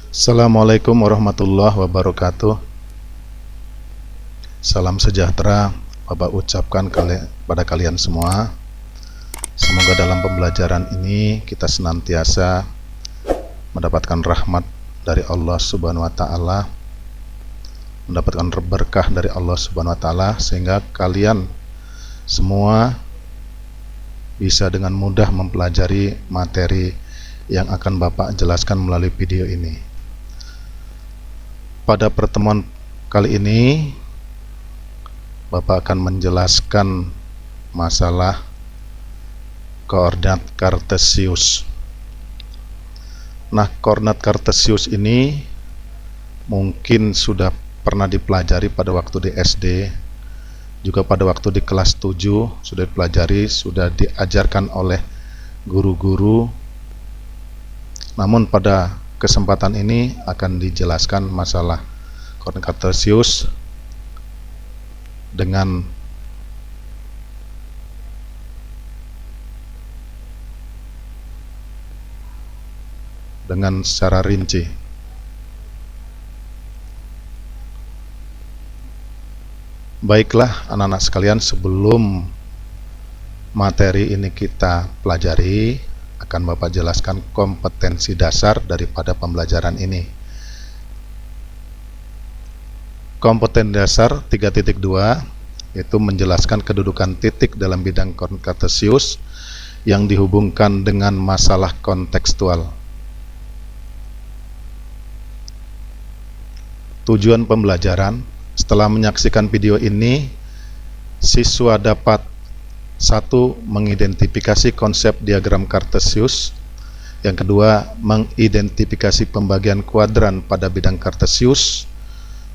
Assalamualaikum warahmatullahi wabarakatuh. Salam sejahtera Bapak ucapkan pada kalian semua. Semoga dalam pembelajaran ini kita senantiasa mendapatkan rahmat dari Allah Subhanahu wa taala, mendapatkan berkah dari Allah Subhanahu wa taala, sehingga kalian semua bisa dengan mudah mempelajari materi yang akan Bapak jelaskan melalui video ini. Pada pertemuan kali ini Bapak akan menjelaskan masalah koordinat kartesius. Nah, koordinat kartesius ini mungkin sudah pernah dipelajari pada waktu di SD, juga pada waktu di kelas 7 sudah dipelajari, sudah diajarkan oleh guru-guru. Namun pada kesempatan ini akan dijelaskan masalah koordinat kartesius dengan secara rinci. Baiklah anak-anak sekalian, sebelum materi ini kita pelajari, akan Bapak jelaskan kompetensi dasar daripada pembelajaran ini. Kompetensi dasar 3.2 yaitu menjelaskan kedudukan titik dalam bidang koordinat kartesius yang dihubungkan dengan masalah kontekstual. Tujuan pembelajaran: setelah menyaksikan video ini, siswa dapat 1. Mengidentifikasi konsep diagram kartesius. Yang kedua, mengidentifikasi pembagian kuadran pada bidang kartesius.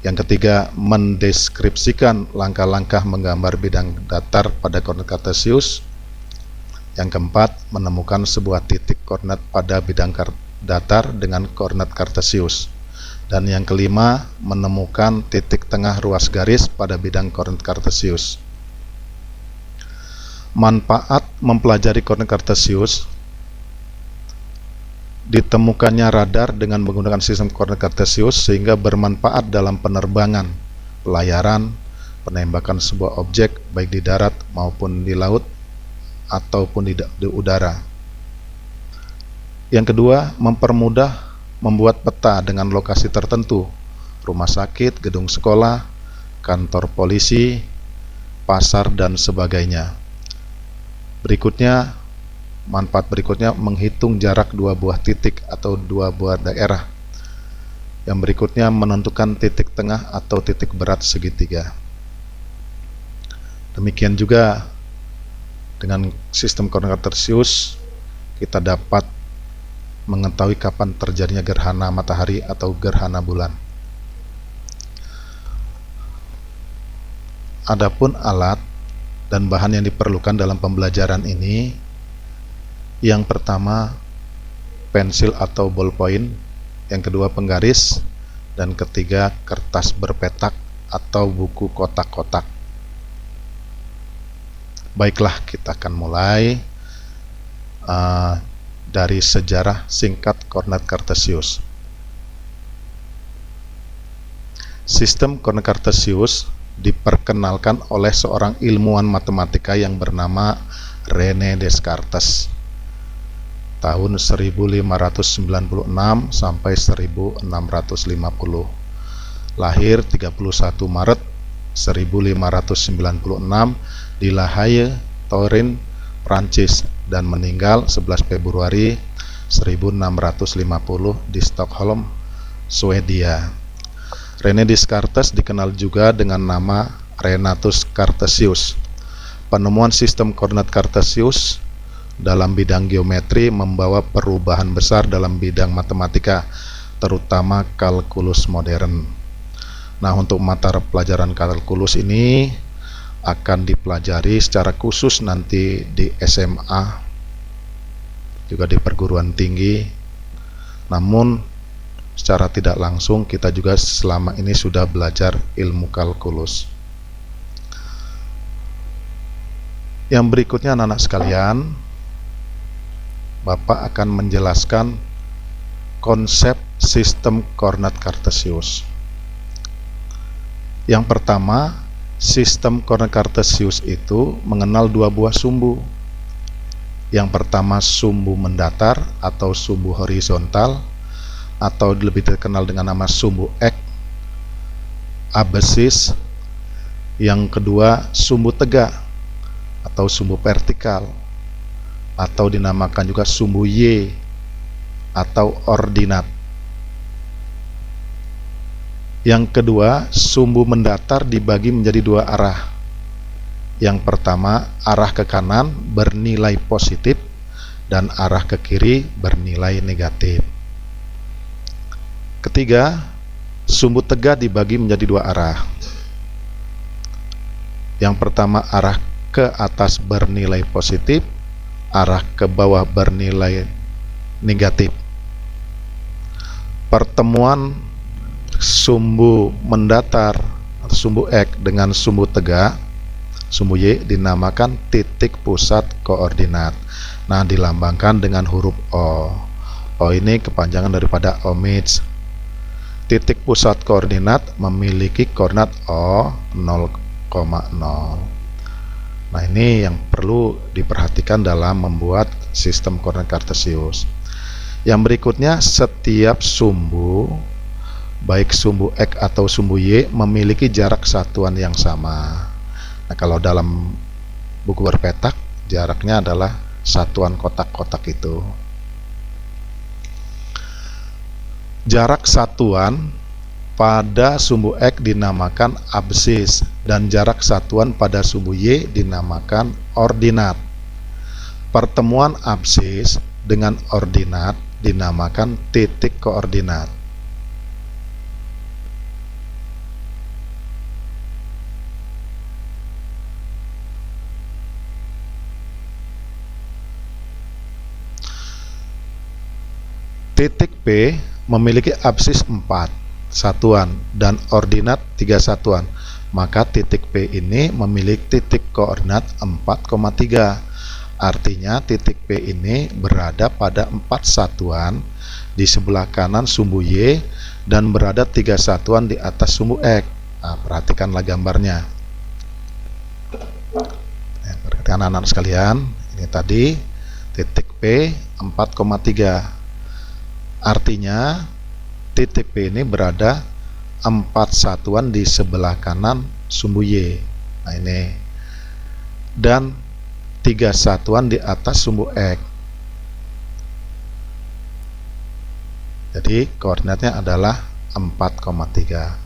Yang ketiga, mendeskripsikan langkah-langkah menggambar bidang datar pada koordinat kartesius. Yang keempat, menemukan sebuah titik koordinat pada bidang datar dengan koordinat kartesius. Dan yang kelima, menemukan titik tengah ruas garis pada bidang koordinat kartesius. Manfaat mempelajari koordinat kartesius: ditemukannya radar dengan menggunakan sistem koordinat kartesius sehingga bermanfaat dalam penerbangan, pelayaran, penembakan sebuah objek baik di darat maupun di laut ataupun di udara. Yang kedua, mempermudah membuat peta dengan lokasi tertentu, rumah sakit, gedung sekolah, kantor polisi, pasar, dan sebagainya. Berikutnya, manfaat berikutnya menghitung jarak dua buah titik atau dua buah daerah. Yang berikutnya, menentukan titik tengah atau titik berat segitiga. Demikian juga dengan sistem koordinat kartesius kita dapat mengetahui kapan terjadinya gerhana matahari atau gerhana bulan. Adapun alat dan bahan yang diperlukan dalam pembelajaran ini, yang pertama pensil atau ballpoint, yang kedua penggaris, dan ketiga kertas berpetak atau buku kotak-kotak. Baiklah, kita akan mulai dari sejarah singkat koordinat kartesius. Sistem koordinat kartesius diperkenalkan oleh seorang ilmuwan matematika yang bernama René Descartes tahun 1596 sampai 1650. Lahir 31 Maret 1596 di La Haye, Turin, Prancis, dan meninggal 11 Februari 1650 di Stockholm, Swedia. René Descartes dikenal juga dengan nama Renatus Cartesius. Penemuan sistem koordinat kartesius dalam bidang geometri membawa perubahan besar dalam bidang matematika, terutama kalkulus modern. Nah, untuk mata pelajaran kalkulus ini akan dipelajari secara khusus nanti di SMA, juga di perguruan tinggi. Namun secara tidak langsung kita juga selama ini sudah belajar ilmu kalkulus. Yang berikutnya anak-anak sekalian, Bapak akan menjelaskan konsep sistem koordinat kartesius. Yang pertama, sistem koordinat kartesius itu mengenal dua buah sumbu. Yang pertama sumbu mendatar atau sumbu horizontal, atau lebih terkenal dengan nama sumbu X abesis. Yang kedua sumbu tegak atau sumbu vertikal, atau dinamakan juga sumbu Y atau ordinat. Yang kedua, sumbu mendatar dibagi menjadi dua arah. Yang pertama, arah ke kanan bernilai positif dan arah ke kiri bernilai negatif. Ketiga, sumbu tegak dibagi menjadi dua arah. Yang pertama, arah ke atas bernilai positif, arah ke bawah bernilai negatif. Pertemuan sumbu mendatar atau sumbu X dengan sumbu tegak, sumbu Y, dinamakan titik pusat koordinat. Nah, dilambangkan dengan huruf O. O ini kepanjangan daripada ohms. Titik pusat koordinat memiliki koordinat O 0,0. Nah, ini yang perlu diperhatikan dalam membuat sistem koordinat kartesius. Yang berikutnya, setiap sumbu, baik sumbu X atau sumbu Y, memiliki jarak satuan yang sama. Nah, kalau dalam buku berpetak, jaraknya adalah satuan kotak-kotak itu. Jarak satuan pada sumbu X dinamakan absis dan jarak satuan pada sumbu Y dinamakan ordinat. Pertemuan absis dengan ordinat dinamakan titik koordinat. Titik P memiliki absis 4 satuan dan ordinat 3 satuan, maka titik P ini memiliki titik koordinat 4,3. Artinya titik P ini berada pada 4 satuan di sebelah kanan sumbu Y dan berada 3 satuan di atas sumbu X. Nah, perhatikanlah gambarnya. Perhatikan anak-anak sekalian, ini tadi titik P 4,3. Artinya titik P ini berada 4 satuan di sebelah kanan sumbu Y. Nah, ini. Dan 3 satuan di atas sumbu X. Jadi koordinatnya adalah 4,3.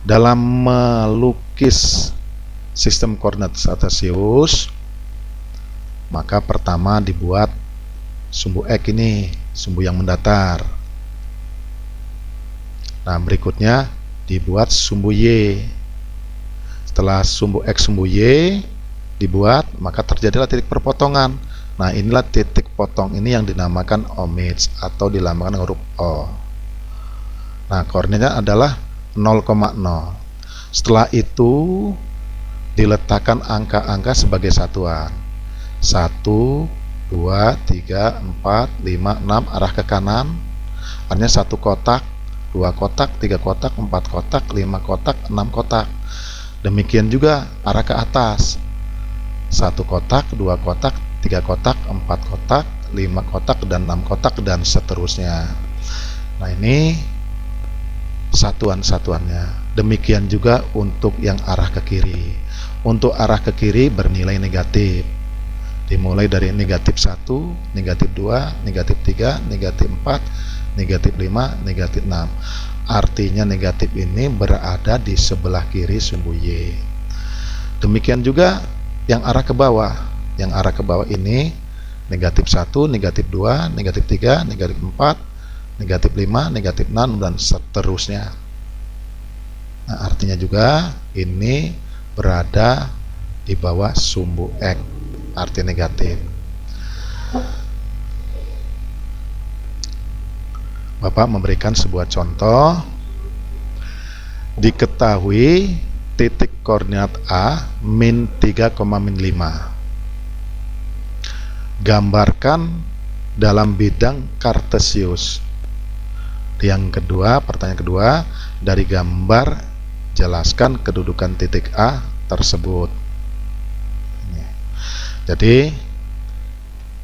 Dalam melukis sistem koordinat kartesius, maka pertama dibuat sumbu X ini, sumbu yang mendatar. Nah, berikutnya dibuat sumbu Y. Setelah sumbu X, sumbu Y dibuat, maka terjadilah titik perpotongan. Nah, inilah titik potong ini yang dinamakan ohms atau dilambangkan huruf O. Nah, koordinatnya adalah 0,0. Setelah itu diletakkan angka-angka sebagai satuan. 1, 2, 3, 4, 5, 6 arah ke kanan. Artinya 1 kotak, 2 kotak, 3 kotak, 4 kotak, 5 kotak, 6 kotak. Demikian juga arah ke atas. 1 kotak, 2 kotak, 3 kotak, 4 kotak, 5 kotak, dan 6 kotak, dan seterusnya. Nah, ini satuan-satuannya. Demikian juga untuk yang arah ke kiri. Untuk arah ke kiri bernilai negatif. Dimulai dari negatif 1, negatif 2, negatif 3, negatif 4, negatif 5, negatif 6. Artinya negatif ini berada di sebelah kiri sumbu Y. Demikian juga yang arah ke bawah. Yang arah ke bawah ini negatif 1, negatif 2, negatif 3, negatif 4, negatif 5, negatif 6, dan seterusnya. Nah, artinya juga ini berada di bawah sumbu X, arti negatif. Bapak memberikan sebuah contoh. Diketahui titik koordinat A min 3,5. Gambarkan dalam bidang kartesius. Yang kedua, pertanyaan kedua, dari gambar jelaskan kedudukan titik A tersebut. Jadi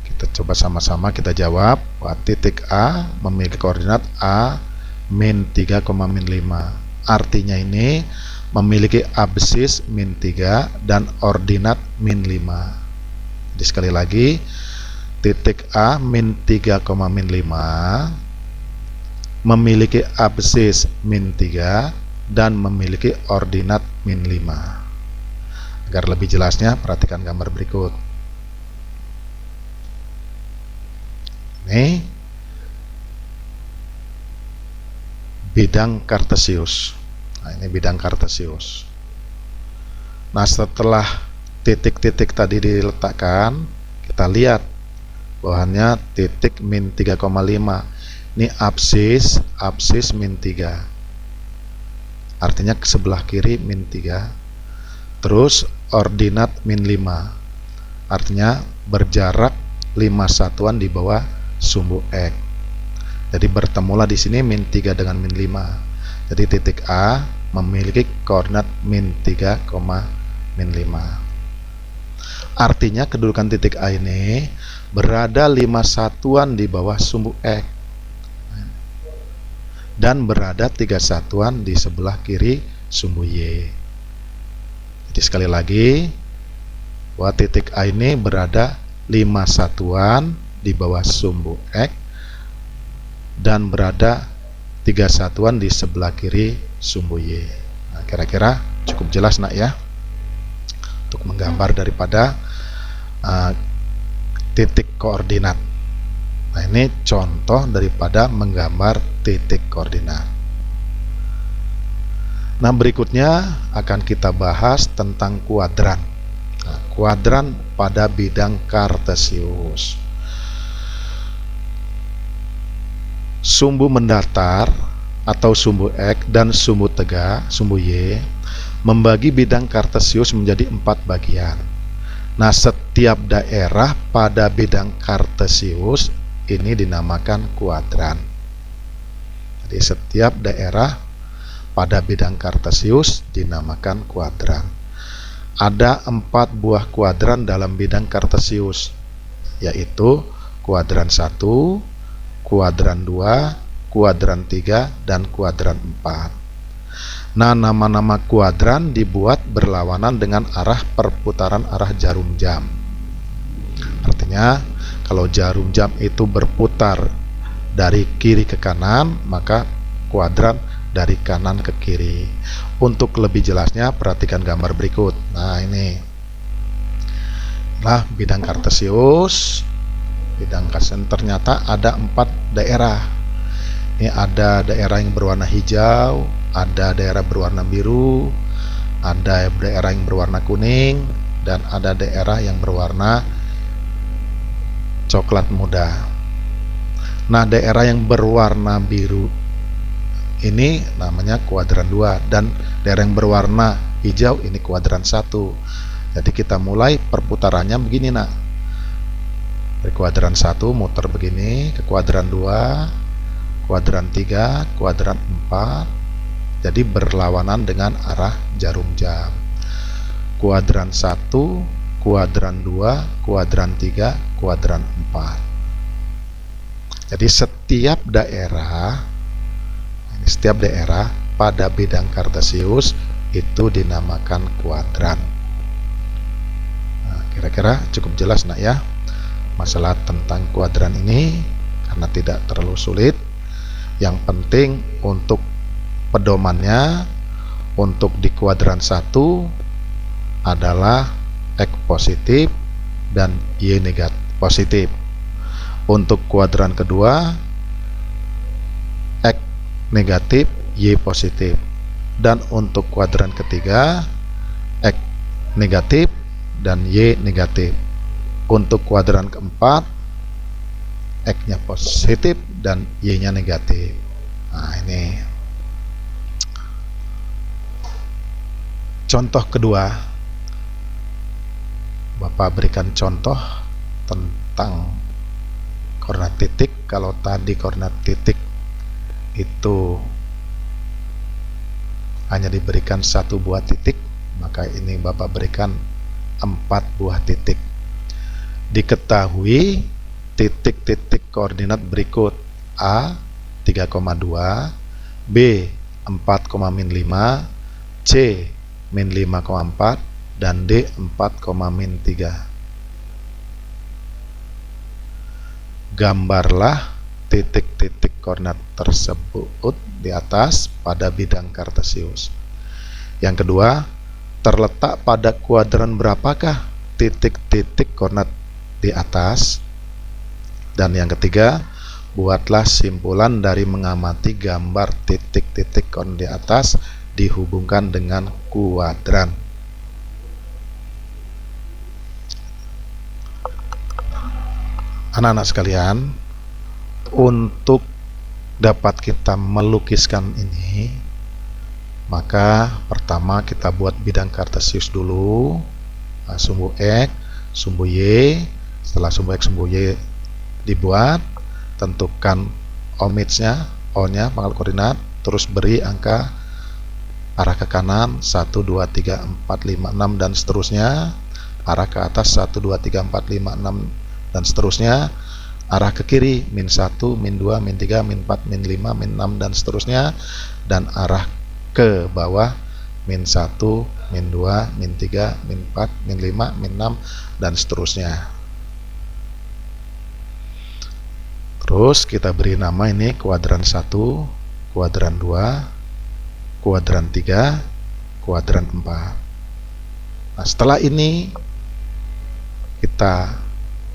kita coba sama-sama kita jawab bahwa titik A memiliki koordinat A min 3,-5. Artinya ini memiliki absis min 3 dan ordinat min 5. Jadi sekali lagi, titik A min 3,-5 memiliki absis min 3 dan memiliki ordinat min 5. Agar lebih jelasnya, perhatikan gambar berikut. Ini bidang kartesius. Nah, ini bidang kartesius. Nah, setelah titik-titik tadi diletakkan, kita lihat bahwanya titik min 3,5. Ini absis min 3. Artinya ke sebelah kiri min 3. Terus ordinat min 5. Artinya berjarak 5 satuan di bawah sumbu X. Jadi bertemulah di sini min 3 dengan min 5. Jadi titik A memiliki koordinat min 3, min 5. Artinya kedudukan titik A ini berada 5 satuan di bawah sumbu X dan berada 3 satuan di sebelah kiri sumbu Y. Jadi sekali lagi, bahwa titik A ini berada 5 satuan di bawah sumbu X dan berada 3 satuan di sebelah kiri sumbu Y. Nah, kira-kira cukup jelas nak ya untuk menggambar daripada titik koordinat. Nah, ini contoh daripada menggambar titik koordinat. Nah, berikutnya akan kita bahas tentang kuadran. Nah, kuadran pada bidang kartesius. Sumbu mendatar atau sumbu X dan sumbu tegak, sumbu Y, membagi bidang kartesius menjadi 4 bagian. Nah, setiap daerah pada bidang kartesius ini dinamakan kuadran. Jadi setiap daerah pada bidang kartesius dinamakan kuadran. Ada 4 buah kuadran dalam bidang kartesius, yaitu kuadran 1, kuadran 2, kuadran 3, dan kuadran 4. Nah, nama-nama kuadran dibuat berlawanan dengan arah perputaran arah jarum jam. Artinya, kalau jarum jam itu berputar dari kiri ke kanan, maka kuadran dari kanan ke kiri. Untuk lebih jelasnya, perhatikan gambar berikut. Nah, ini lah bidang kartesius. Bidang kartesius ternyata ada 4 daerah. Ini ada daerah yang berwarna hijau, ada daerah berwarna biru, ada daerah yang berwarna kuning, dan ada daerah yang berwarna coklat muda. Nah, daerah yang berwarna biru ini namanya kuadran 2, dan daerah yang berwarna hijau ini kuadran 1. Jadi kita mulai perputarannya begini nak. Dari kuadran 1 muter begini ke kuadran 2, kuadran 3, kuadran 4. Jadi berlawanan dengan arah jarum jam. Kuadran 1, kuadran 2, kuadran 3, kuadran 4. Jadi setiap daerah pada bidang kartesius itu dinamakan kuadran. Nah, kira-kira cukup jelas nak ya masalah tentang kuadran ini, karena tidak terlalu sulit. Yang penting untuk pedomannya, untuk di kuadran 1 adalah X positif dan Y negatif positif. Untuk kuadran kedua X negatif, Y positif. Dan untuk kuadran ketiga X negatif dan Y negatif. Untuk kuadran keempat X-nya positif dan Y-nya negatif. Nah, ini contoh kedua. Bapak berikan contoh tentang koordinat titik. Kalau tadi koordinat titik itu hanya diberikan 1 buah titik, maka ini Bapak berikan 4 buah titik. Diketahui titik-titik koordinat berikut: A 3,2, B 4,-5, C min 5,4, dan D 4,-3. Gambarlah titik-titik koordinat tersebut di atas pada bidang kartesius. Yang kedua, terletak pada kuadran berapakah titik-titik koordinat di atas? Dan yang ketiga, buatlah simpulan dari mengamati gambar titik-titik koordinat di atas dihubungkan dengan kuadran. Anak-anak sekalian, untuk dapat kita melukiskan ini, maka pertama kita buat bidang kartesius dulu. Sumbu X, sumbu Y. Setelah sumbu X, sumbu Y dibuat, tentukan omits-nya, O-nya, pangkal koordinat, terus beri angka arah ke kanan 1, 2, 3, 4, 5, 6 dan seterusnya. Arah ke atas 1, 2, 3, 4, 5, 6 dan seterusnya. Arah ke kiri min 1, min 2, min 3, min 4, min 5, min 6 dan seterusnya. Dan arah ke bawah min 1, min 2, min 3, min 4, min 5, min 6 dan seterusnya. Terus kita beri nama ini kuadran 1, kuadran 2, kuadran 3, kuadran 4. Nah, setelah ini kita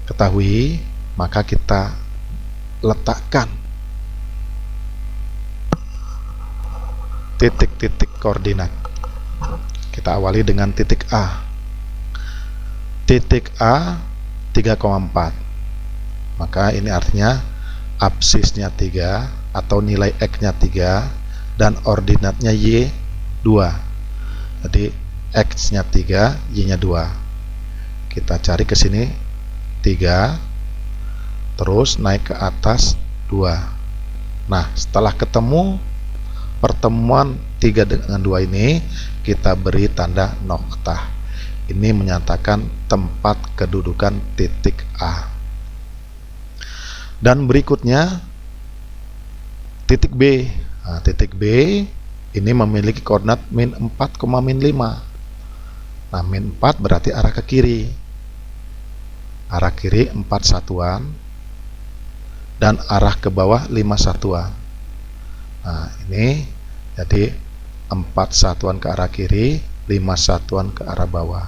ketahui, maka kita letakkan titik-titik koordinat. Kita awali dengan titik A. Titik A 3,4. Maka ini artinya absisnya 3 atau nilai X-nya 3 dan ordinatnya Y 2. Jadi X-nya 3, Y-nya 2. Kita cari ke sini 3, terus naik ke atas 2. Nah, setelah ketemu pertemuan 3 dengan 2 ini, kita beri tanda noktah. Ini menyatakan tempat kedudukan titik A. Dan berikutnya titik B. Nah, titik B ini memiliki koordinat min 4, min 5. Nah, min 4 berarti arah ke kiri. Arah kiri 4 satuan dan arah ke bawah 5 satuan. Nah, ini jadi 4 satuan ke arah kiri, 5 satuan ke arah bawah.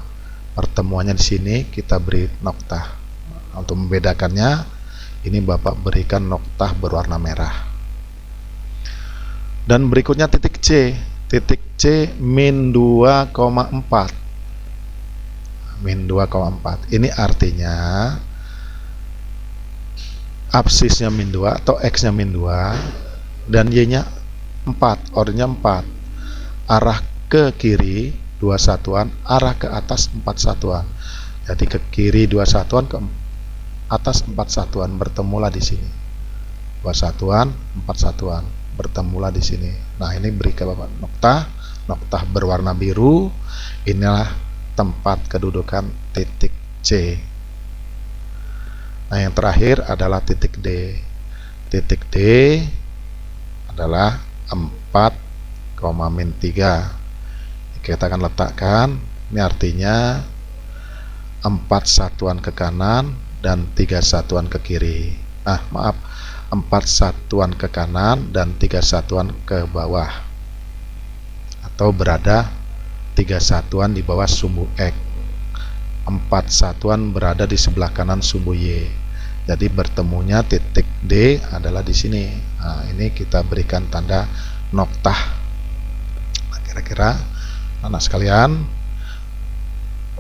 Pertemuannya di sini kita beri noktah. Untuk membedakannya, ini Bapak berikan noktah berwarna merah. Dan berikutnya titik C. Titik C min 2,4. Min 2,4. Ini artinya absisnya min 2 atau X-nya min 2 dan Y-nya 4, ordinnya 4. Arah ke kiri 2 satuan, arah ke atas 4 satuan. Jadi ke kiri 2 satuan, ke atas 4 satuan, bertemulah di sini. 2 satuan, 4 satuan, bertemulah di sini. Nah, ini beri ke Bapak noktah berwarna biru. Inilah tempat kedudukan titik C. Nah, yang terakhir adalah titik D. Titik D adalah 4,-3. Kita akan letakkan, ini artinya 4 satuan ke kanan dan 3 satuan ke kiri. 4 satuan ke kanan dan 3 satuan ke bawah, atau berada 3 satuan di bawah sumbu X, 4 satuan berada di sebelah kanan sumbu Y. Jadi bertemunya titik D adalah di sini. Nah, ini kita berikan tanda noktah. Nah, kira-kira anak sekalian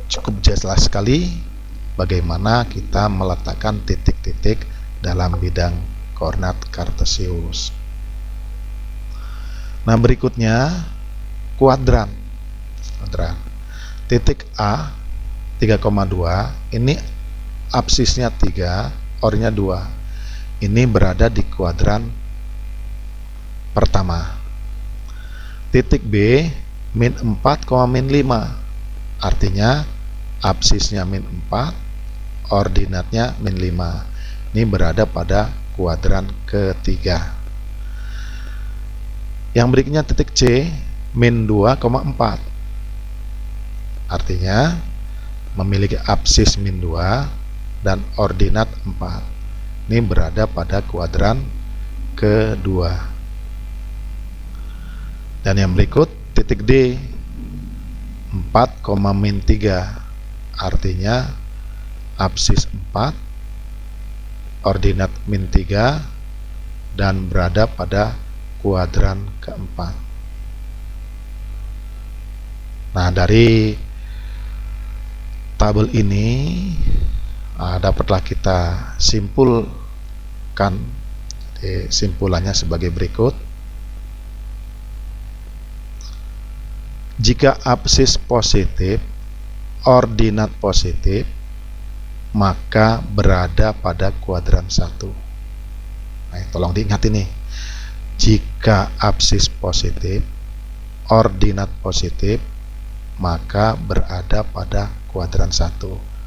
cukup jelas sekali bagaimana kita meletakkan titik-titik dalam bidang koordinat kartesius. Nah, berikutnya kuadran. Titik A 3,2 ini absisnya 3, ornya 2. Ini berada di kuadran pertama. Titik B min 4, min 5. Artinya absisnya min 4, ordinatnya min 5. Ini berada pada kuadran ketiga. Yang berikutnya titik C min 2,4. Artinya memiliki absis min 2 dan ordinat 4. Ini berada pada kuadran kedua. Dan yang berikut titik D 4, min 3. Artinya absis 4, ordinat min 3 dan berada pada kuadran keempat. Nah, dari tabel ini dapatlah kita simpulkan. Simpulannya sebagai berikut. Jika absis positif, ordinat positif, maka berada pada kuadran 1. Nah, tolong diingat ini. Jika absis positif, ordinat positif, maka berada pada kuadran 1.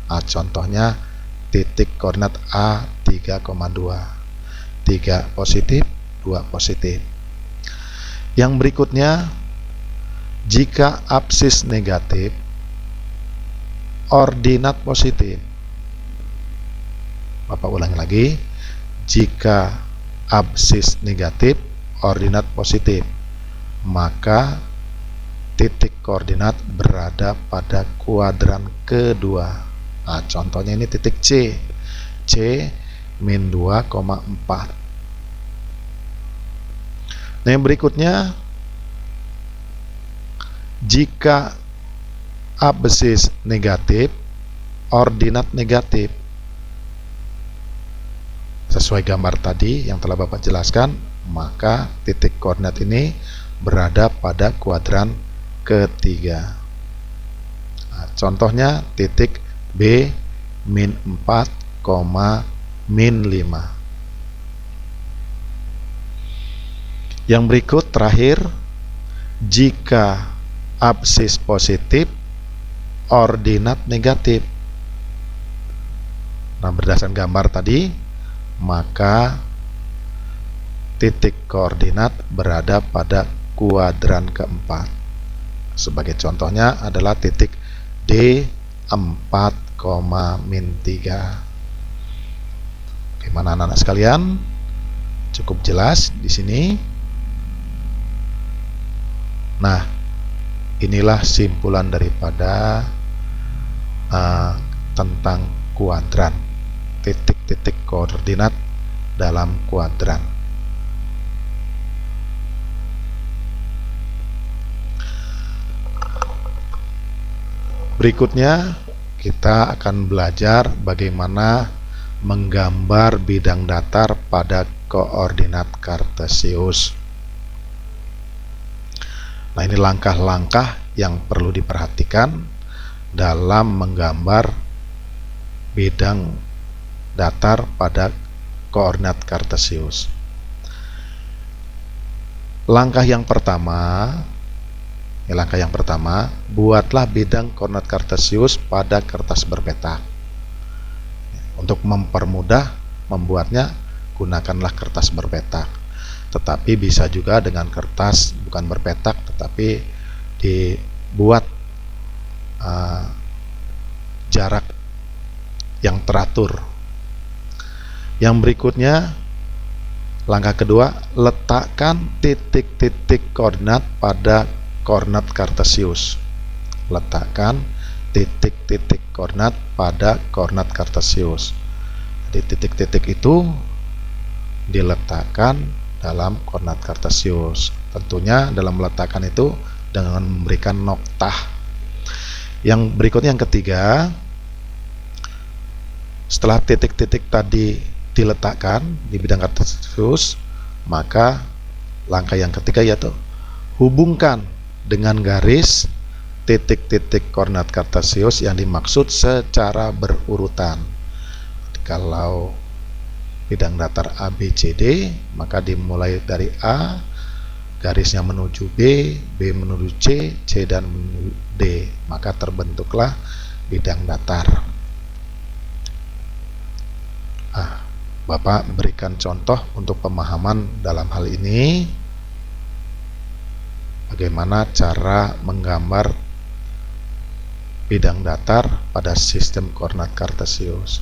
Contohnya titik koordinat A 3,2. 3 positif, 2 positif. Yang berikutnya, jika absis negatif, ordinat positif. Bapak ulangi lagi. Jika absis negatif, ordinat positif, maka titik koordinat berada pada kuadran kedua. Nah, contohnya ini titik C. C min 2,4. Nah, yang berikutnya, jika absis negatif, ordinat negatif. Sesuai gambar tadi yang telah Bapak jelaskan, maka titik koordinat ini berada pada kuadran ketiga. Nah, contohnya titik B min 4, min 5. Yang berikut terakhir, jika absis positif, ordinat negatif. Nah, berdasarkan gambar tadi, maka titik koordinat berada pada kuadran keempat. Sebagai contohnya adalah titik D 4, min 3. Bagaimana anak-anak sekalian? Cukup jelas di sini. Nah, inilah simpulan daripada tentang kuadran, titik-titik koordinat dalam kuadran. Berikutnya kita akan belajar bagaimana menggambar bidang datar pada koordinat kartesius. Nah, ini langkah-langkah yang perlu diperhatikan dalam menggambar bidang datar pada koordinat kartesius. Langkah yang pertama, buatlah bidang koordinat kartesius pada kertas berpetak. Untuk mempermudah membuatnya, gunakanlah kertas berpetak. Tetapi bisa juga dengan kertas bukan berpetak, tetapi dibuat jarak yang teratur. Yang berikutnya, langkah kedua, letakkan titik-titik koordinat pada koordinat kartesius. Letakkan titik-titik koordinat pada koordinat kartesius. Jadi titik-titik itu diletakkan dalam koordinat kartesius. Tentunya dalam meletakkan itu dengan memberikan noktah. Yang berikutnya, yang ketiga, setelah titik-titik tadi diletakkan di bidang kartesius, maka langkah yang ketiga yaitu hubungkan dengan garis titik-titik koordinat kartesius yang dimaksud secara berurutan. Kalau bidang datar ABCD, maka dimulai dari A, garisnya menuju B, B menuju C, C dan menuju D, maka terbentuklah bidang datar. Bapak berikan contoh untuk pemahaman dalam hal ini, bagaimana cara menggambar bidang datar pada sistem koordinat kartesius.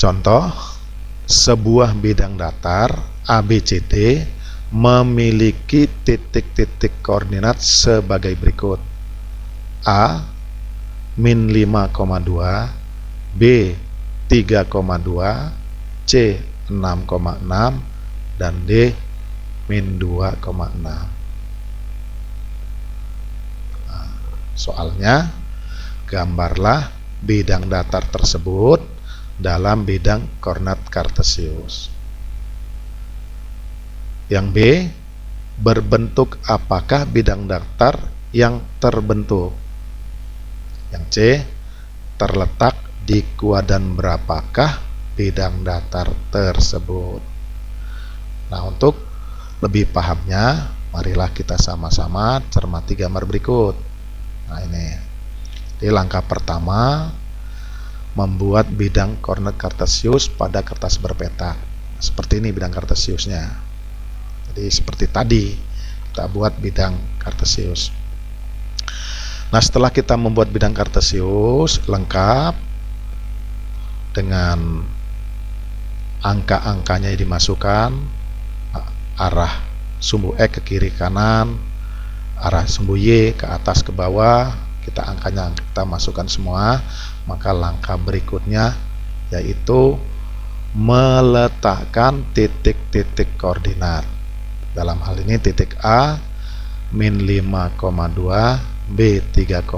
Contoh, sebuah bidang datar ABCD memiliki titik-titik koordinat sebagai berikut: A min 5,2, B 3,2, C 6,6, dan D min 2,6. Soalnya, gambarlah bidang datar tersebut dalam bidang koordinat kartesius. Yang B, berbentuk apakah bidang datar yang terbentuk? Yang C, terletak di kuadran berapakah bidang datar tersebut? Nah, untuk lebih pahamnya, marilah kita sama-sama cermati gambar berikut. Nah, ini. Di langkah pertama, membuat bidang koordinat kartesius pada kertas berpetak. Seperti ini bidang kartesiusnya. Jadi seperti tadi kita buat bidang kartesius. Nah, setelah kita membuat bidang kartesius lengkap dengan angka-angkanya dimasukkan, arah sumbu X ke kiri kanan, arah sumbu Y ke atas ke bawah, angkanya kita masukkan semua, maka langkah berikutnya yaitu meletakkan titik-titik koordinat. Dalam hal ini titik A min 5,2, B 3,2,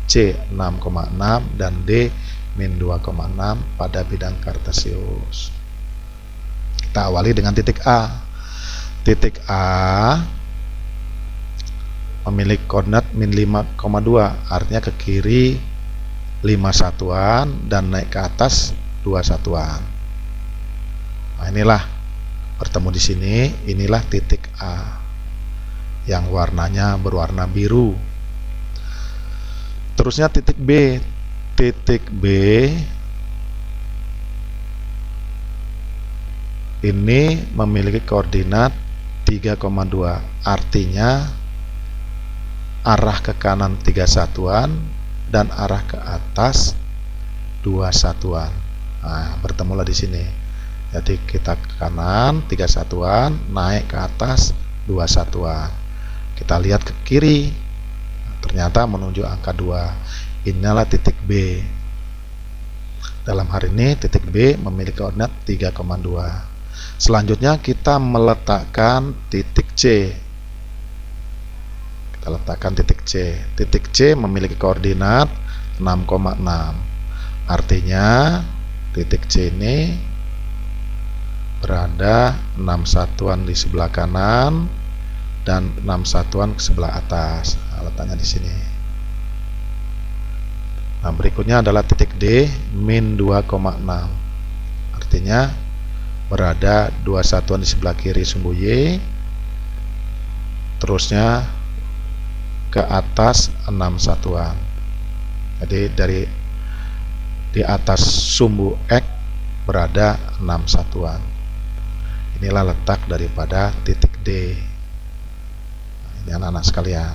C 6,6, dan D min 2,6 pada bidang kartesius. Kita awali dengan titik A. Titik A memiliki koordinat min 5,2, artinya ke kiri 5 satuan dan naik ke atas 2 satuan. Nah, inilah bertemu di sini, inilah titik A yang warnanya berwarna biru. Terusnya titik B. Titik B ini memiliki koordinat 3,2, artinya arah ke kanan 3 satuan dan arah ke atas 2 satuan. Nah, bertemulah di sini. Jadi kita ke kanan 3 satuan, naik ke atas 2 satuan. Kita lihat ke kiri, ternyata menuju angka 2. Inilah titik B. Dalam hari ini titik B memiliki koordinat 3,2. Selanjutnya kita meletakkan titik C. Kita letakkan titik C. Titik C memiliki koordinat 6,6. Artinya titik C ini berada 6 satuan di sebelah kanan dan 6 satuan ke sebelah atas. Nah, letaknya di sini. Nah, berikutnya adalah titik D min 2,6. Artinya berada 2 satuan di sebelah kiri sumbu Y, terusnya ke atas 6 satuan. Jadi di atas sumbu X berada 6 satuan. Inilah letak daripada titik D. Ini anak-anak sekalian.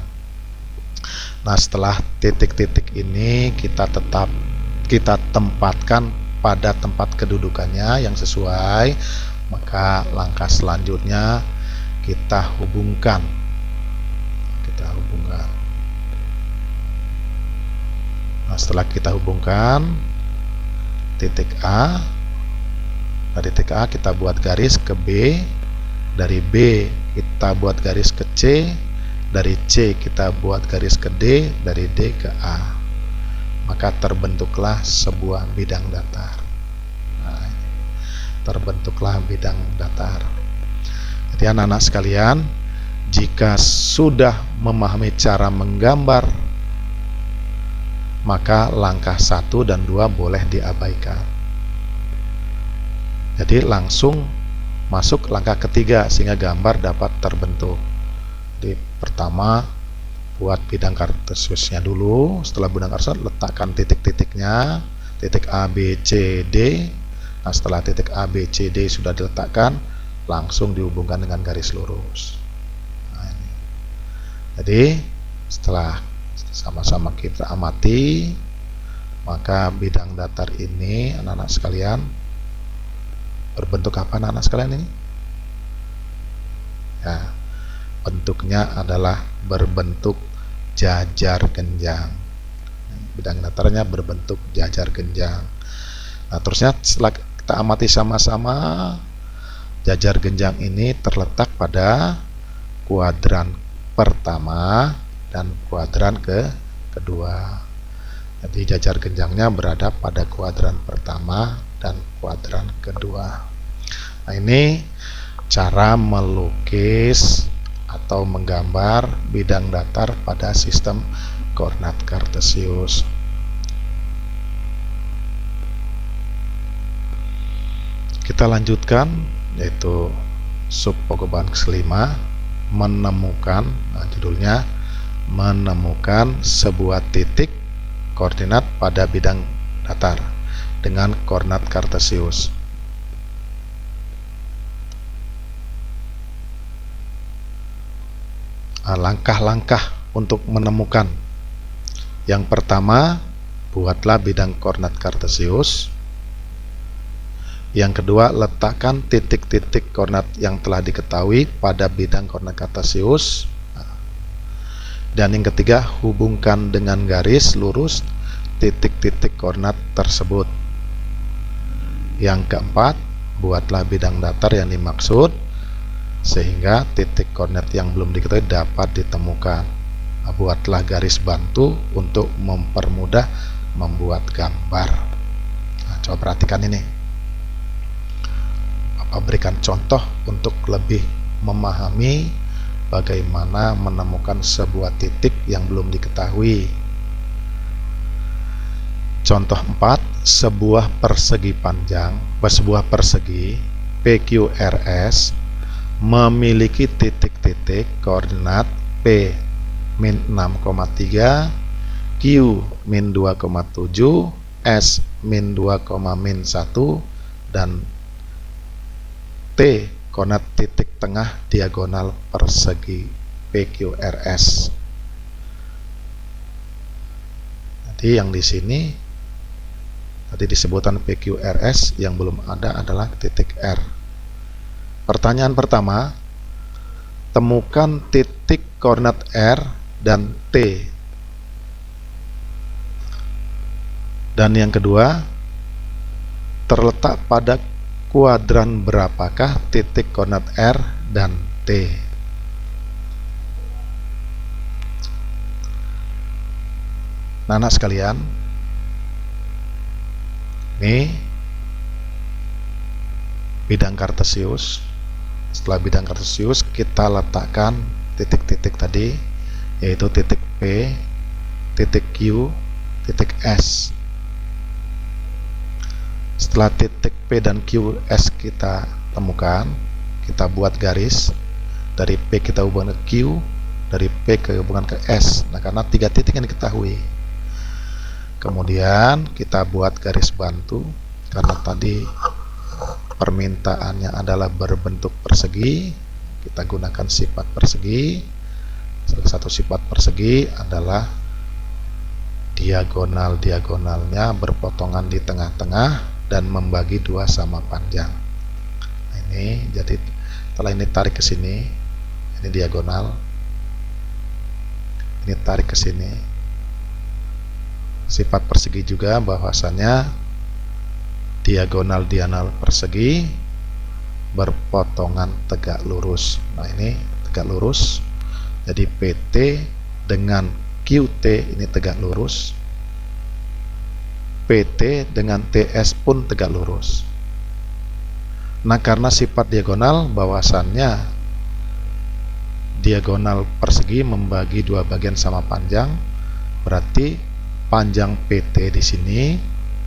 Nah, setelah titik-titik ini kita tempatkan pada tempat kedudukannya yang sesuai, maka langkah selanjutnya kita hubungkan. Nah, setelah kita hubungkan titik A, dari titik A kita buat garis ke B, dari B kita buat garis ke C, dari C kita buat garis ke D, dari D ke A, maka terbentuklah sebuah bidang datar. Nah, terbentuklah bidang datar. Jadi anak-anak sekalian, jika sudah memahami cara menggambar, maka langkah 1 dan 2 boleh diabaikan. Jadi langsung masuk langkah ketiga sehingga gambar dapat terbentuk. Jadi pertama buat bidang kartesiusnya dulu. Setelah bidang kartesius letakkan titik-titiknya, titik A, B, C, D. Nah, setelah titik A, B, C, D sudah diletakkan, langsung dihubungkan dengan garis lurus. Nah, ini. Jadi setelah sama-sama kita amati, maka bidang datar ini anak-anak sekalian berbentuk apa anak-anak sekalian ini? Ya, bentuknya adalah berbentuk jajar genjang. Bidang datarnya berbentuk jajar genjang. Nah, terusnya setelah kita amati sama-sama, jajar genjang ini terletak pada kuadran pertama dan kuadran kedua. Jadi jajar genjangnya berada pada kuadran pertama dan kuadran kedua. Nah, ini cara melukis atau menggambar bidang datar pada sistem koordinat kartesius. Kita lanjutkan, yaitu sub pokok kelima, menemukan, nah judulnya menemukan sebuah titik koordinat pada bidang datar dengan koordinat kartesius. Langkah-langkah untuk menemukan. Yang pertama, buatlah bidang koordinat kartesius. Yang kedua, letakkan titik-titik koordinat yang telah diketahui pada bidang koordinat kartesius. Dan yang ketiga, hubungkan dengan garis lurus titik-titik koordinat tersebut. Yang keempat, buatlah bidang datar yang dimaksud sehingga titik koordinat yang belum diketahui dapat ditemukan. Nah, buatlah garis bantu untuk mempermudah membuat gambar. Nah, coba perhatikan ini. Bapak berikan contoh untuk lebih memahami bagaimana menemukan sebuah titik yang belum diketahui. Contoh 4, sebuah persegi panjang, sebuah persegi PQRS memiliki titik-titik koordinat P min 6,3, Q min 2,7, S min 2,1, dan T koordinat titik tengah diagonal persegi PQRS. Jadi yang di sini tadi disebutkan PQRS, yang belum ada adalah titik R. Pertanyaan pertama, temukan titik koordinat R dan T. Dan yang kedua, terletak pada kuadran berapakah titik koordinat R dan T? Nah, anak sekalian, ini bidang kartesius. Setelah bidang kartesius, kita letakkan titik-titik tadi, yaitu titik P, titik Q, titik S. Setelah titik P dan Q, S kita temukan, kita buat garis. Dari P kita hubungkan ke Q, dari P ke hubungan ke S. Nah, karena 3 titik yang diketahui. Kemudian kita buat garis bantu, karena tadi permintaannya adalah berbentuk persegi, kita gunakan sifat persegi. Salah satu sifat persegi adalah diagonal-diagonalnya berpotongan di tengah-tengah dan membagi 2 sama panjang. Nah, ini jadi setelah ini tarik ke sini, ini diagonal, ini tarik ke sini. Sifat persegi juga bahwasannya diagonal persegi berpotongan tegak lurus. Nah, ini tegak lurus. Jadi PT dengan QT ini tegak lurus. PT dengan TS pun tegak lurus. Nah, karena sifat diagonal bahwasannya diagonal persegi membagi 2 bagian sama panjang, berarti panjang PT di sini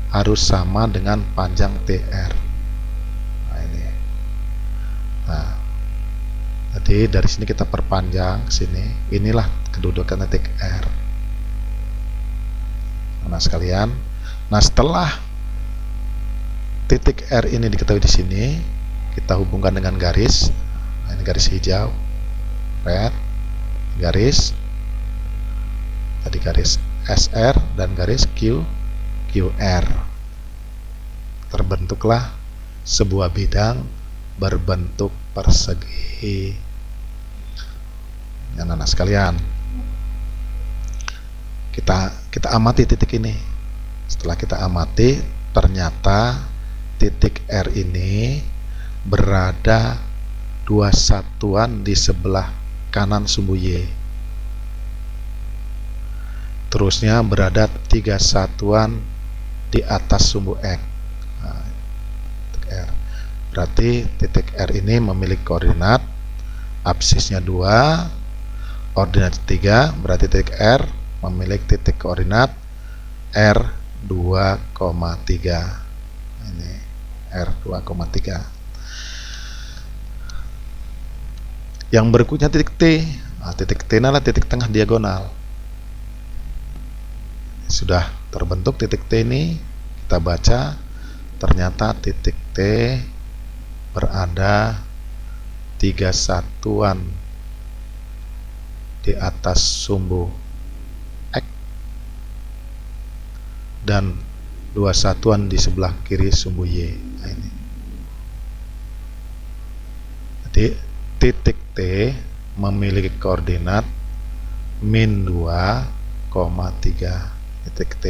harus sama dengan panjang TR. Nah, ini. Jadi dari sini kita perpanjang ke sini. Inilah kedudukan titik R. Nah sekalian, nah setelah titik R ini diketahui di sini, kita hubungkan dengan garis. Nah, ini garis hijau, red, garis, tadi garis SR dan garis QR. Terbentuklah sebuah bidang berbentuk persegi. Ya, anak-anak sekalian, kita amati titik ini. Setelah kita amati, ternyata titik R ini berada 2 satuan di sebelah kanan sumbu Y. Terusnya berada 3 satuan di atas sumbu X. Nah, titik R. Berarti titik R ini memiliki koordinat absisnya 2, ordinat 3, berarti titik R memiliki titik koordinat R 2,3. Ini R 2,3. Yang berikutnya titik T. Nah, titik T adalah titik tengah diagonal. Sudah terbentuk titik T ini, kita baca ternyata titik T berada 3 satuan di atas sumbu X dan 2 satuan di sebelah kiri sumbu Y. Nah, ini. Jadi titik T memiliki koordinat min 2,3 titik T.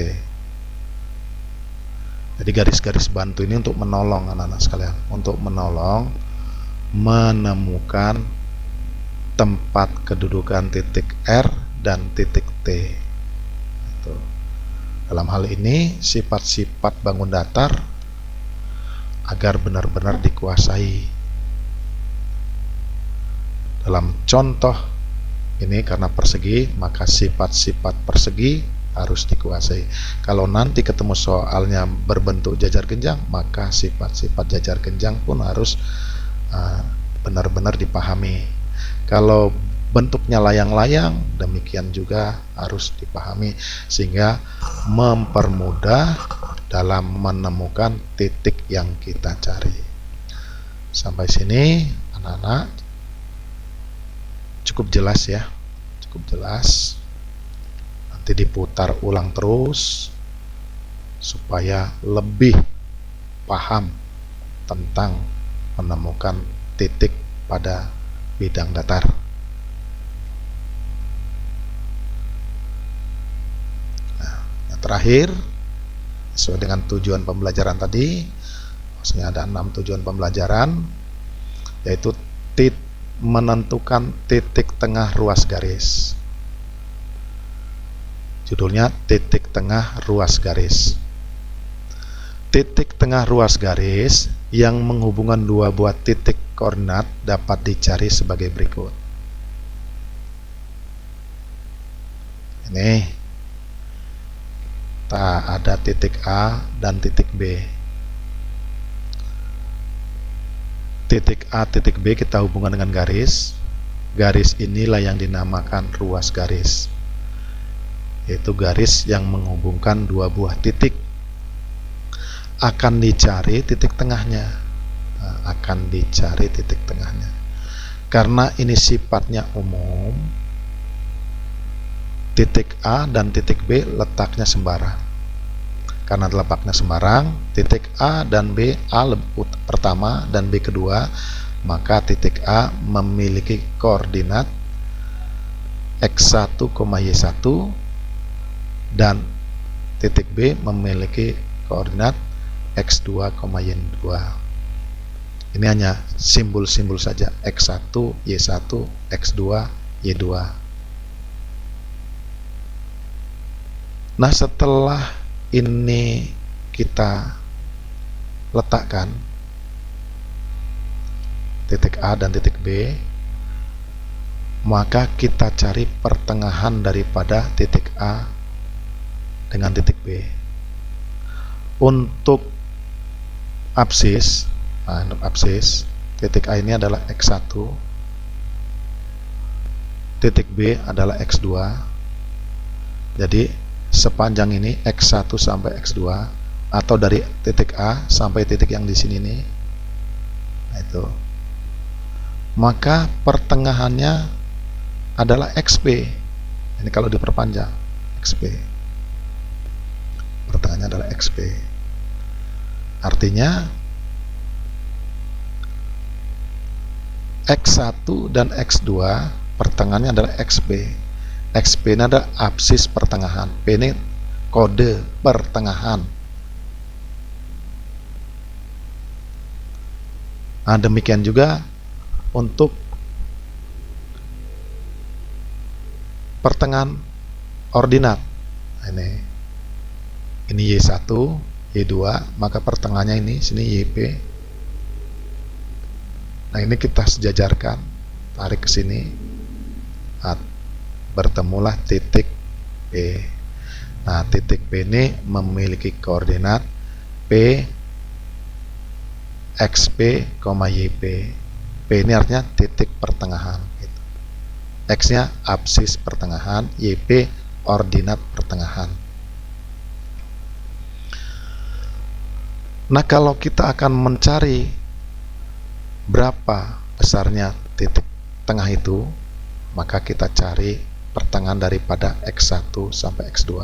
Jadi garis-garis bantu ini untuk menolong anak-anak sekalian, untuk menolong menemukan tempat kedudukan titik R dan titik T. Itu. Dalam hal ini sifat-sifat bangun datar agar benar-benar dikuasai. Dalam contoh ini karena persegi, maka sifat-sifat persegi harus dikuasai. Kalau nanti ketemu soalnya berbentuk jajar genjang, maka sifat-sifat jajar genjang pun harus benar-benar dipahami. Kalau bentuknya layang-layang, demikian juga harus dipahami sehingga mempermudah dalam menemukan titik yang kita cari. Sampai sini anak-anak cukup jelas ya, cukup jelas. Nanti diputar ulang terus supaya lebih paham tentang menemukan titik pada bidang datar. Nah, yang terakhir sesuai dengan tujuan pembelajaran tadi, maksudnya ada 6 tujuan pembelajaran, yaitu menentukan titik tengah ruas garis. Judulnya titik tengah ruas garis. Titik tengah ruas garis yang menghubungkan 2 buah titik koordinat dapat dicari sebagai berikut. Ini ada titik A dan titik B. Titik A, titik B kita hubungkan dengan garis. Garis inilah yang dinamakan ruas garis, yaitu garis yang menghubungkan 2 buah titik. Akan dicari titik tengahnya. Nah, akan dicari titik tengahnya. Karena ini sifatnya umum, titik A dan titik B letaknya sembarang. Karena letaknya sembarang, titik A dan B, A pertama dan B kedua, maka titik A memiliki koordinat x1, y1 dan titik B memiliki koordinat x2, y2. Ini hanya simbol-simbol saja, x1, y1, x2, y2. Nah, setelah ini kita letakkan titik A dan titik B, maka kita cari pertengahan daripada titik A dengan titik B. Untuk absis, nah, untuk absis titik A ini adalah x1, titik B adalah X2. Jadi sepanjang ini X1 sampai X2, atau dari titik A sampai titik yang di sini nih, nah itu, maka pertengahannya adalah XP. Ini kalau diperpanjang, XP, pertengahannya adalah XP. Artinya X1 dan X2 pertengahannya adalah XP. XP ini adalah absis pertengahan, P ini kode pertengahan. Nah, demikian juga untuk pertengahan ordinat. Nah, ini Y1, Y2, maka pertengahannya ini sini YP. Nah, ini kita sejajarkan, tarik ke sini, nah, bertemulah titik P. Nah, titik P ini memiliki koordinat P XP, YP. P ini artinya titik pertengahan gitu. X nya absis pertengahan, YP ordinat pertengahan. Nah, kalau kita akan mencari berapa besarnya titik tengah itu, maka kita cari pertengahan daripada X1 sampai X2.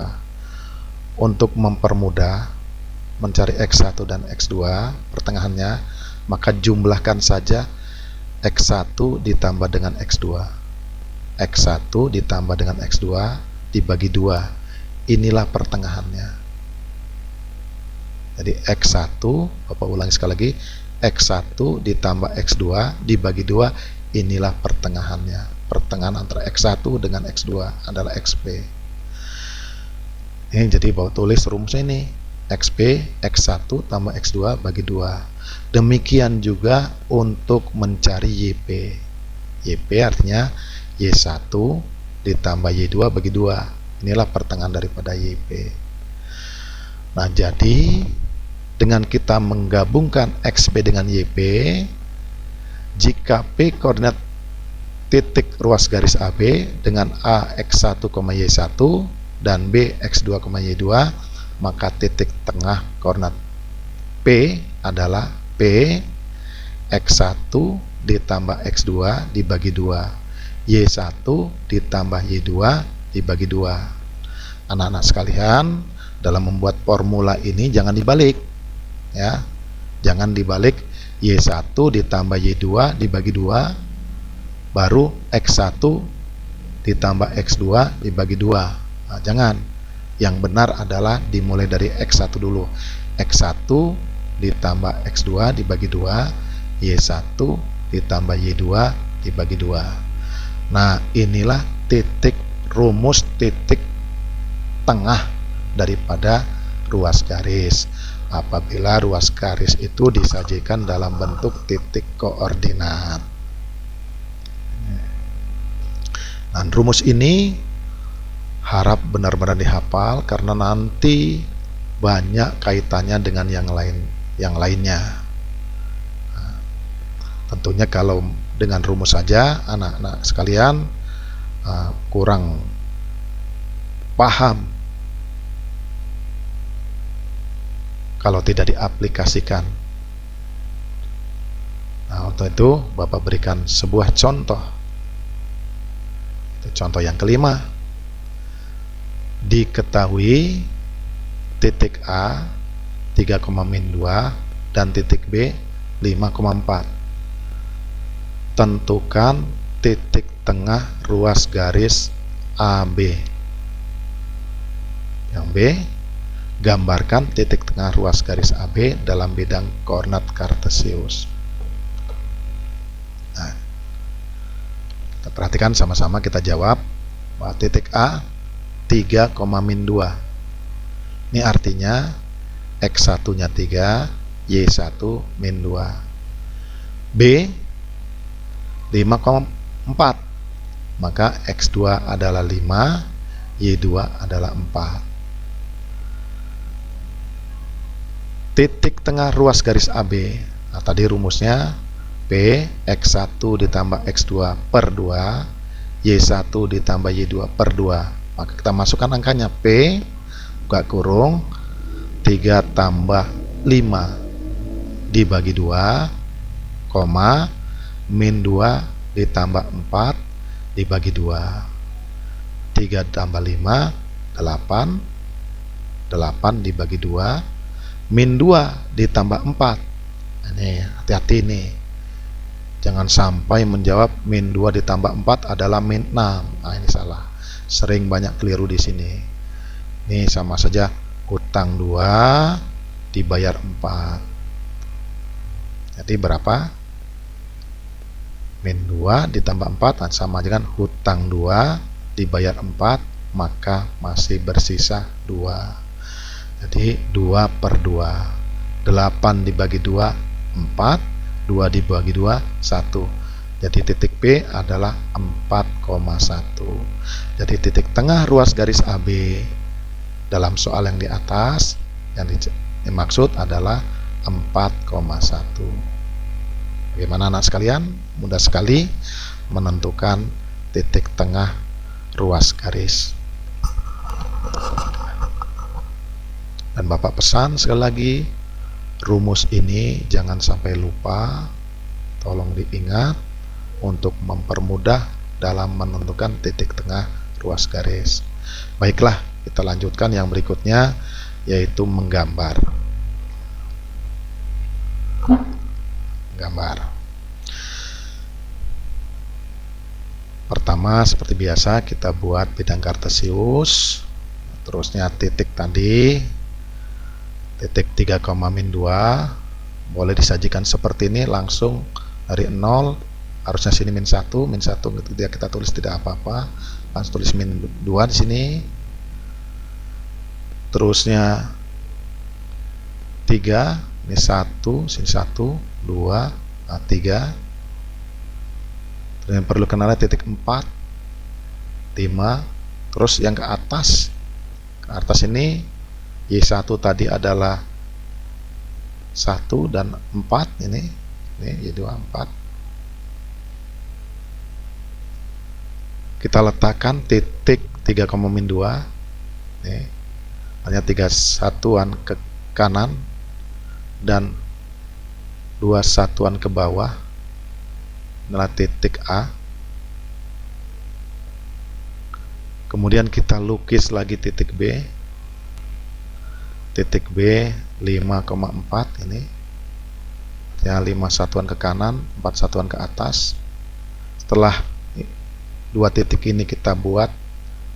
Untuk mempermudah mencari X1 dan X2 pertengahannya, maka jumlahkan saja X1 ditambah dengan X2. X1 ditambah dengan X2 dibagi 2. Inilah pertengahannya. Jadi X1, Bapak ulangi sekali lagi, X1 ditambah X2 dibagi 2, inilah pertengahannya. Pertengahan antara X1 dengan X2 adalah XP. Ini jadi Bapak tulis rumusnya ini, XP X1 tambah X2 bagi 2. Demikian juga untuk mencari YP. YP artinya Y1 ditambah Y2 bagi 2. Inilah pertengahan daripada YP. Nah, jadi dengan kita menggabungkan XP dengan YP, jika P koordinat titik ruas garis AB dengan A X1, Y1 dan B X2, Y2, maka titik tengah koordinat P adalah P X1 ditambah X2 dibagi 2, Y1 ditambah Y2 dibagi 2. Anak-anak sekalian, dalam membuat formula ini jangan dibalik ya. Jangan dibalik Y1 ditambah Y2 dibagi 2 baru X1 ditambah X2 dibagi 2. Nah, jangan. Yang benar adalah dimulai dari X1 dulu. X1 ditambah X2 dibagi 2, Y1 ditambah Y2 dibagi 2. Nah, inilah rumus titik tengah daripada ruas garis. Apabila ruas garis itu disajikan dalam bentuk titik koordinat. Nah, rumus ini harap benar-benar dihafal karena nanti banyak kaitannya dengan yang lainnya. Nah, tentunya kalau dengan rumus saja anak-anak sekalian kurang paham kalau tidak diaplikasikan. Nah, untuk itu Bapak berikan sebuah contoh. Itu contoh yang kelima. Diketahui titik A 3,2 dan titik B 5,4. Tentukan titik tengah ruas garis AB. Yang B, gambarkan titik tengah ruas garis AB dalam bidang koordinat kartesius. Nah, kita perhatikan sama-sama, kita jawab bahwa titik A 3,2. Ini artinya X1 nya 3, Y1 min 2. B 5,4, maka X2 adalah 5, Y2 adalah 4. Titik tengah ruas garis AB. Nah, tadi rumusnya P X1 ditambah X2 per 2, Y1 ditambah Y2 per 2. Maka kita masukkan angkanya P buka kurung 3 tambah 5 dibagi 2, koma, min 2 ditambah 4 dibagi 2. 3 tambah 5, 8. 8 dibagi 2, min 2 ditambah 4. Ini hati-hati nih, jangan sampai menjawab min 2 ditambah 4 adalah min 6. Nah, ini salah, sering banyak keliru di sini. Ini sama saja hutang 2 dibayar 4. Jadi berapa? Min 2 ditambah 4 sama dengan hutang 2 dibayar 4, maka masih bersisa 2. Jadi 2 per 2. 8 dibagi 2, 4. 2 dibagi 2, 1. Jadi titik P adalah 4,1. Jadi titik tengah ruas garis AB dalam soal yang di atas yang dimaksud adalah 4,1. Bagaimana anak sekalian? Mudah sekali menentukan titik tengah ruas garis. Dan Bapak pesan sekali lagi, rumus ini jangan sampai lupa, tolong diingat untuk mempermudah dalam menentukan titik tengah ruas garis. Baiklah, kita lanjutkan yang berikutnya, yaitu menggambar. Pertama, seperti biasa kita buat bidang kartesius, terusnya titik tadi, titik 3, min 2 boleh disajikan seperti ini langsung dari 0, harusnya sini min 1 kita tulis tidak apa-apa, langsung tulis min 2 di sini. Terusnya 3, ini 1, sini 1, 2, 3. Dan perlu kenalnya titik 4, 5. Terus yang ke atas ini Y1 tadi adalah 1 dan 4, ini Y2 4. Kita letakkan titik 3, min 2. Nih, hanya 3 satuan ke kanan dan 2 satuan ke bawah adalah titik A. Kemudian kita lukis lagi titik B. Titik B 5,4 ini. Ya, 5 satuan ke kanan, 4 satuan ke atas. Setelah 2 titik ini kita buat,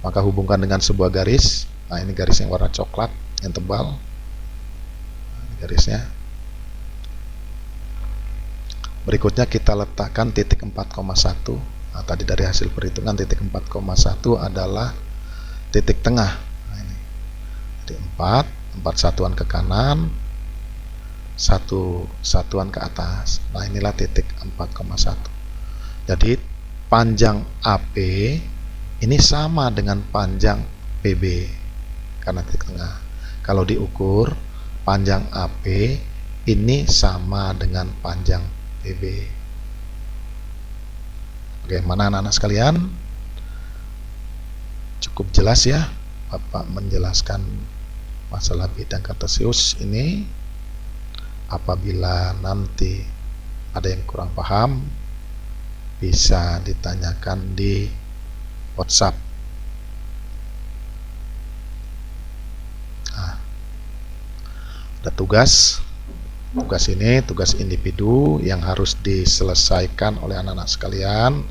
maka hubungkan dengan sebuah garis. Nah, ini garis yang warna coklat yang tebal. Nah, ini garisnya. Berikutnya kita letakkan titik 4,1. Nah, tadi dari hasil perhitungan titik 4,1 adalah titik tengah. Nah, ini. Jadi 4 satuan ke kanan, 1 satuan ke atas. Nah, inilah titik 4,1. Jadi panjang AP ini sama dengan panjang PB karena titik tengah. Kalau diukur, panjang AP ini sama dengan panjang PB. Bagaimana anak-anak sekalian? Cukup jelas ya Bapak menjelaskan masalah bidang kartesius ini. Apabila nanti ada yang kurang paham, bisa ditanyakan di WhatsApp. Nah, ada tugas ini tugas individu yang harus diselesaikan oleh anak-anak sekalian.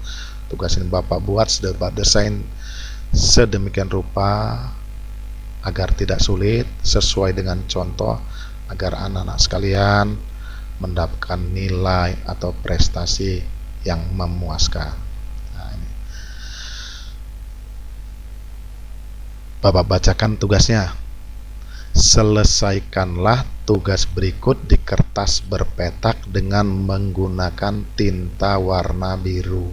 Tugas ini Bapak buat, Bapak desain sedemikian rupa agar tidak sulit, sesuai dengan contoh, agar anak-anak sekalian mendapatkan nilai atau prestasi yang memuaskan. Nah, ini. Bapak bacakan tugasnya. Selesaikanlah tugas berikut di kertas berpetak dengan menggunakan tinta warna biru.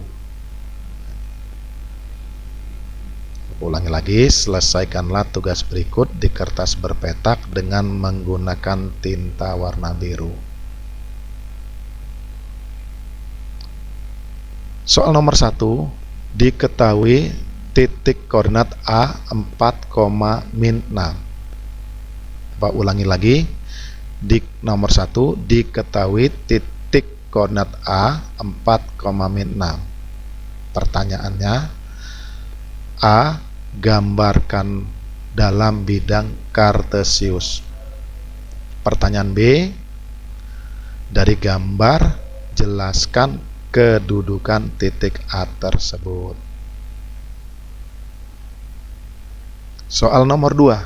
Ulangi lagi, selesaikanlah tugas berikut di kertas berpetak dengan menggunakan tinta warna biru. Soal nomor 1, Diketahui titik koordinat A 4, min 6. Bapak ulangi lagi. Di nomor 1, diketahui titik koordinat A 4, min 6. Pertanyaannya, A, gambarkan dalam bidang kartesius. Pertanyaan B, dari gambar jelaskan kedudukan titik A tersebut. Soal nomor 2.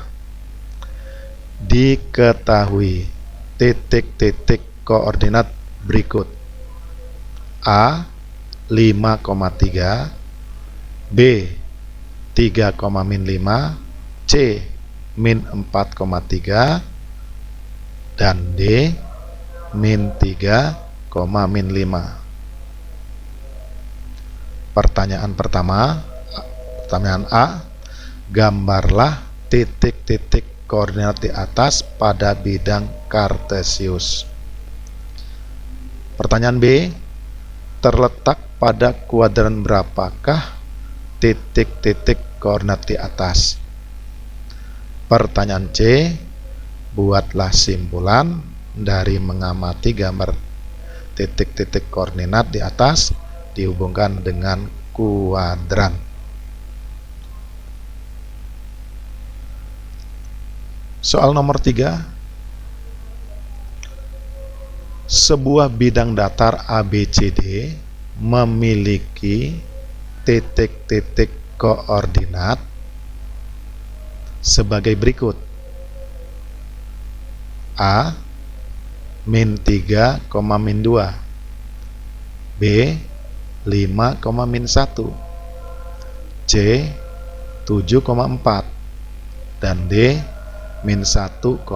Diketahui titik-titik koordinat berikut. A 5,3, B 3, min 5, C min 4,3, dan D min 3, min 5. Pertanyaan pertama, pertanyaan A, gambarlah titik-titik koordinat di atas pada bidang kartesius. Pertanyaan B, terletak pada kuadran berapakah titik-titik koordinat di atas? Pertanyaan C, buatlah simpulan dari mengamati gambar titik-titik koordinat di atas dihubungkan dengan kuadran. Soal nomor 3. Sebuah bidang datar ABCD memiliki titik-titik koordinat sebagai berikut. A min 3, min 2, B 5, min 1, C 7,4, dan D min 1,3.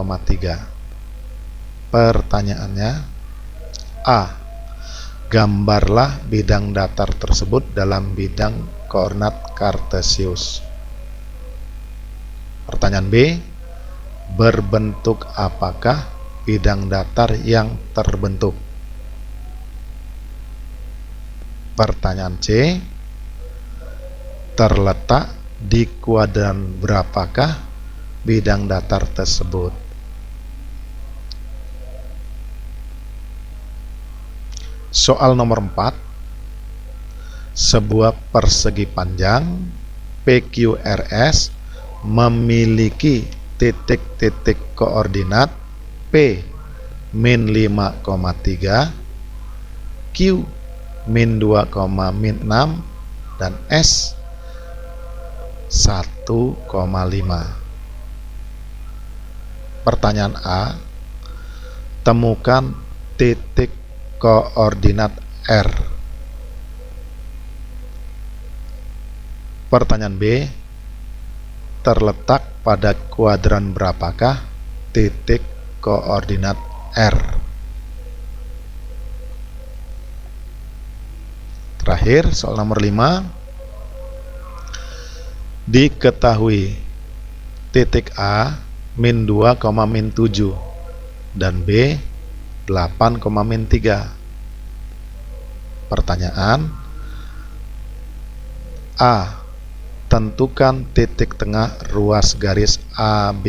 Pertanyaannya, A, gambarlah bidang datar tersebut dalam bidang koordinat kartesius. Pertanyaan B, berbentuk apakah bidang datar yang terbentuk? Pertanyaan C, terletak di kuadran berapakah bidang datar tersebut? Soal nomor 4. Sebuah persegi panjang PQRS memiliki titik-titik koordinat P min 5,3, Q min 2, min 6, dan S 1,5. Pertanyaan A, temukan titik koordinat R. Pertanyaan B, terletak pada kuadran berapakah titik koordinat R? Terakhir, soal nomor 5. Diketahui titik A min 2, min 7, dan B 8, min 3. Pertanyaan A, tentukan titik tengah ruas garis AB.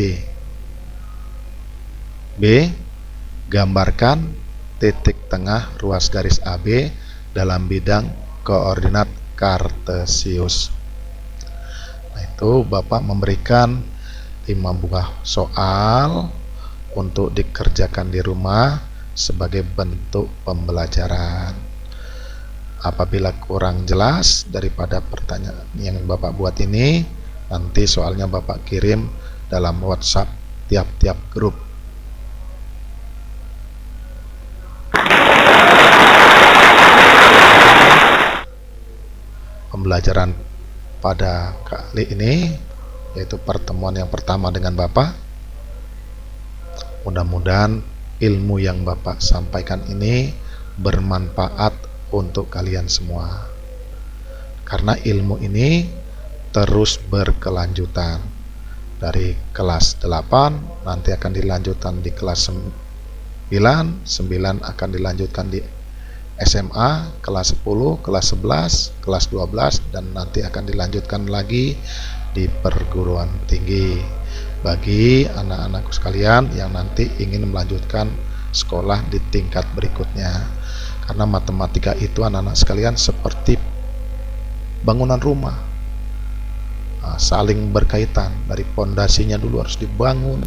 B, gambarkan titik tengah ruas garis AB dalam bidang koordinat kartesius. Nah, itu Bapak memberikan 5 buah soal untuk dikerjakan di rumah sebagai bentuk pembelajaran. Apabila kurang jelas daripada pertanyaan yang Bapak buat ini, nanti soalnya Bapak kirim dalam WhatsApp tiap-tiap grup. Pembelajaran pada kali ini, yaitu pertemuan yang pertama dengan Bapak. Mudah-mudahan ilmu yang Bapak sampaikan ini bermanfaat untuk kalian semua, karena ilmu ini terus berkelanjutan. Dari kelas 8 nanti akan dilanjutkan di kelas 9 akan dilanjutkan di SMA, kelas 10, kelas 11, kelas 12, dan nanti akan dilanjutkan lagi di perguruan tinggi. Bagi anak-anakku sekalian yang nanti ingin melanjutkan sekolah di tingkat berikutnya, karena matematika itu anak-anak sekalian seperti bangunan rumah, saling berkaitan. Dari pondasinya dulu harus dibangun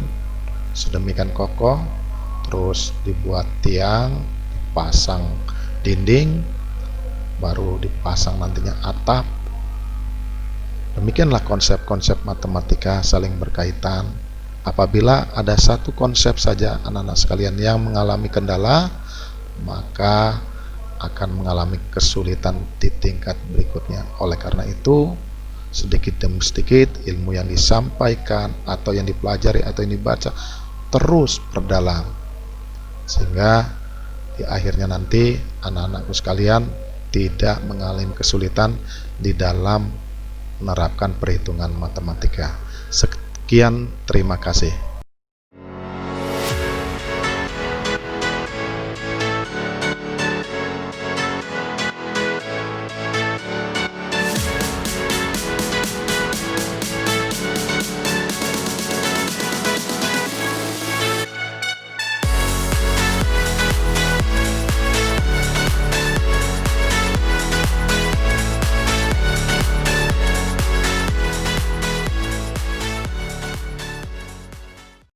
sedemikian kokoh, terus dibuat tiang, dipasang dinding, baru dipasang nantinya atap. Demikianlah konsep-konsep matematika saling berkaitan. Apabila ada satu konsep saja anak-anak sekalian yang mengalami kendala, maka akan mengalami kesulitan di tingkat berikutnya. Oleh karena itu, sedikit demi sedikit ilmu yang disampaikan atau yang dipelajari atau yang dibaca terus perdalam, sehingga di akhirnya nanti anak-anakku sekalian tidak mengalami kesulitan di dalam menerapkan perhitungan matematika. Sekian, terima kasih.